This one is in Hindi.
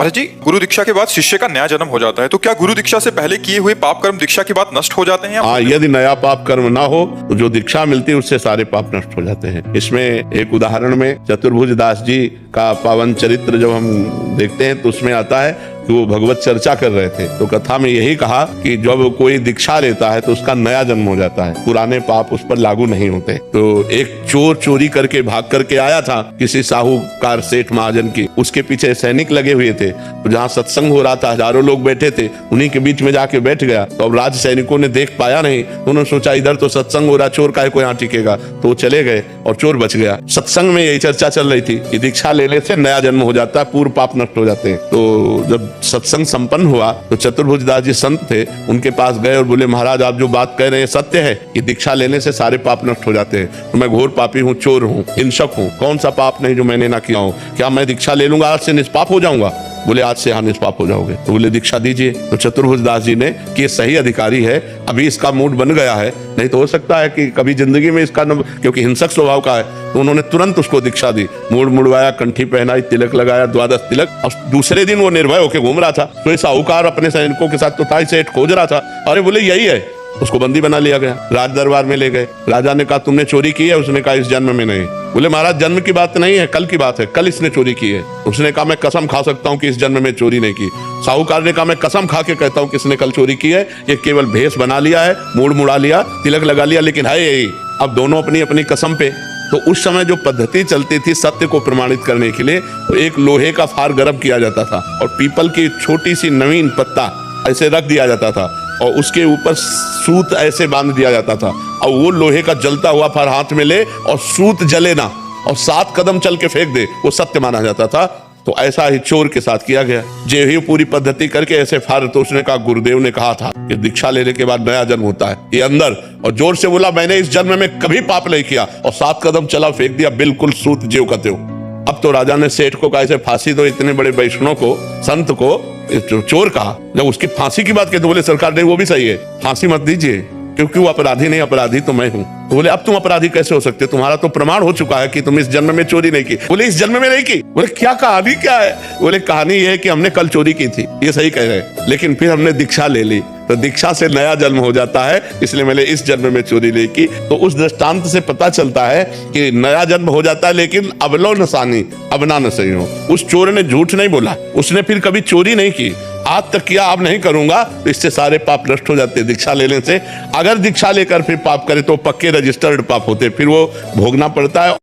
महाराज जी, गुरु दीक्षा के बाद शिष्य का नया जन्म हो जाता है, तो क्या गुरु दीक्षा से पहले किए हुए पाप कर्म दीक्षा के बाद नष्ट हो जाते हैं? हाँ, यदि नया पाप कर्म ना हो तो जो दीक्षा मिलती है उससे सारे पाप नष्ट हो जाते हैं। इसमें एक उदाहरण में चतुर्भुज दास जी का पावन चरित्र जब हम देखते हैं तो उसमें आता है कि वो भगवत चर्चा कर रहे थे, तो कथा में यही कहा कि जब कोई दीक्षा लेता है तो उसका नया जन्म हो जाता है, पुराने पाप उस पर लागू नहीं होते। तो एक चोर चोरी करके भाग करके आया था किसी साहूकार सेठ महाजन की, उसके पीछे सैनिक लगे हुए थे, तो जहाँ सत्संग हो रहा था हजारों लोग बैठे थे, उन्हीं के बीच में जाके बैठ गया। तो अब राज सैनिकों ने देख पाया नहीं, तो उन्होंने सोचा इधर तो सत्संग हो रहा, चोर काहे को यहाँ टिकेगा, तो वो चले गए और चोर बच गया। सत्संग में यही चर्चा चल रही थी कि दीक्षा लेने से नया जन्म हो जाता है, पूर्व पाप नष्ट हो जाते हैं। तो जब सत्संग संपन्न हुआ तो चतुर्भुज दास जी संत थे, उनके पास गए और बोले, महाराज आप जो बात कह रहे हैं सत्य है कि दीक्षा लेने से सारे पाप नष्ट हो जाते हैं। तो मैं घोर पापी हूँ, चोर हूँ, हिंसक हूँ, कौन सा पाप नहीं जो मैंने ना किया हूँ, क्या मैं दीक्षा ले लूंगा आज से निष्पाप हो जाऊंगा? बोले आज से हाँ निष्पाप हो जाओगे। तो बोले दीक्षा दीजिए। तो चतुर्भुज दास जी ने कि ये सही अधिकारी है, अभी इसका मूड बन गया है, नहीं तो हो सकता है कि कभी जिंदगी में इसका क्योंकि हिंसक स्वभाव का है, तो उन्होंने तुरंत उसको दीक्षा दी, मूड मुड़वाया, कंठी पहनाई, तिलक लगाया, 12 तिलक। और दूसरे दिन वो निर्भय होकर घूम रहा था। तो साहूकार अपने सैनिकों के साथ तो था सेठ खोज रहा था, अरे बोले यही है, उसको बंदी बना लिया गया, राज दरबार में ले गए। राजा ने कहा तुमने चोरी की है? उसने कहा इस जन्म में नहीं। बोले महाराज जन्म की बात नहीं है, कल की बात है, कल इसने चोरी की है। उसने कहा मैं कसम खा सकता हूँ कि इस जन्म में चोरी नहीं की। साहूकार ने कहा मैं कसम खा के कहता हूँ कि इसने कल चोरी की है, ये केवल भेष बना लिया है, मूड मुड़ा लिया, तिलक लगा लिया, लेकिन है यही। अब दोनों अपनी अपनी कसम पे। तो उस समय जो पद्धति चलती थी सत्य को प्रमाणित करने के लिए, तो एक लोहे का फार गर्म किया जाता था और पीपल की छोटी सी नवीन पत्ता ऐसे रख दिया जाता था और उसके ऊपर सूत ऐसे बांध दिया जाता था, और वो लोहे का जलता हुआ फार हाथ में ले और सूत जले ना और 7 कदम चल के फेंक दे, वो सत्य माना जाता था। तो ऐसा ही चोर के साथ किया गया, जे ही पूरी पद्धति करके ऐसे फार। तो उसने कहा गुरुदेव ने कहा था कि दीक्षा लेने के बाद नया जन्म होता है, ये अंदर, और जोर से बोला मैंने इस जन्म में कभी पाप नहीं किया, और 7 कदम चला, फेंक दिया, बिल्कुल सूत ज्यों का त्यों। अब तो राजा ने सेठ को कहा ऐसे फांसी दो इतने बड़े वैष्णव को, संत को, चोर कहा। जब उसकी फांसी की बात की तो बोले सरकार नहीं वो भी सही है, फांसी मत दीजिए क्योंकि वो अपराधी नहीं, अपराधी तो मैं हूँ। तो बोले अब तुम अपराधी कैसे हो सकते, तुम्हारा तो प्रमाण हो चुका है कि तुम इस जन्म में चोरी नहीं की। बोले इस जन्म में नहीं की? बोले क्या कहानी क्या है? बोले कहानी ये है कि हमने कल चोरी की थी, ये सही कह रहे, लेकिन फिर हमने दीक्षा ले ली, तो दीक्षा से नया जन्म हो जाता है, इसलिए मैंने इस जन्म में चोरी नहीं की। तो उस दृष्टांत से पता चलता है कि नया जन्म हो जाता है, लेकिन अबलो नसानी, अबना न सही हो। उस चोर ने झूठ नहीं बोला, उसने फिर कभी चोरी नहीं की, आज तक किया अब नहीं करूंगा, तो इससे सारे पाप नष्ट हो जाते दीक्षा लेने से। अगर दीक्षा लेकर फिर पाप करे तो पक्के रजिस्टर्ड पाप होते, फिर वो भोगना पड़ता है।